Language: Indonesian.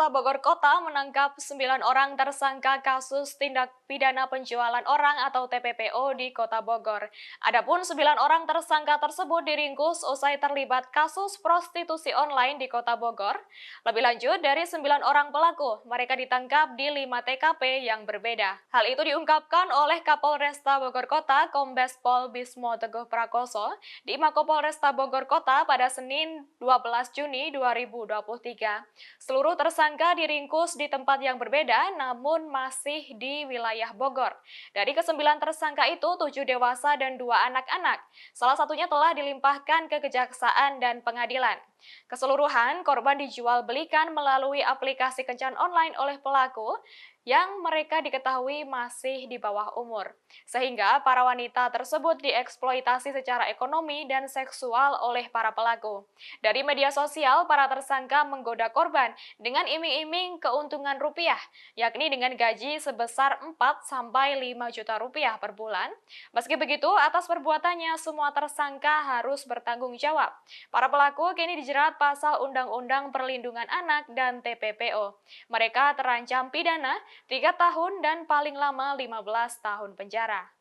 Bogor Kota menangkap 9 orang tersangka kasus tindak pidana penjualan orang atau TPPO di Kota Bogor. Adapun 9 orang tersangka tersebut diringkus usai terlibat kasus prostitusi online di Kota Bogor. Lebih lanjut, dari 9 orang pelaku, mereka ditangkap di 5 TKP yang berbeda. Hal itu diungkapkan oleh Kapolresta Bogor Kota, Kombes Pol Bismo Teguh Prakoso, di Makopolresta Bogor Kota pada Senin 12 Juni 2023. Seluruh tersangka diringkus di tempat yang berbeda namun masih di wilayah Bogor. Dari kesembilan tersangka itu, 7 dewasa dan 2 anak-anak. Salah satunya telah dilimpahkan ke kejaksaan dan pengadilan. Keseluruhan korban dijual belikan melalui aplikasi kencan online oleh pelaku yang mereka diketahui masih di bawah umur. Sehingga para wanita tersebut dieksploitasi secara ekonomi dan seksual oleh para pelaku. Dari media sosial, para tersangka menggoda korban dengan iming-iming keuntungan rupiah, yakni dengan gaji sebesar 4-5 juta rupiah per bulan. Meski begitu, atas perbuatannya semua tersangka harus bertanggung jawab. Para pelaku kini dijerat pasal Undang-Undang Perlindungan Anak dan TPPO. Mereka terancam pidana 3 tahun dan paling lama 15 tahun penjara.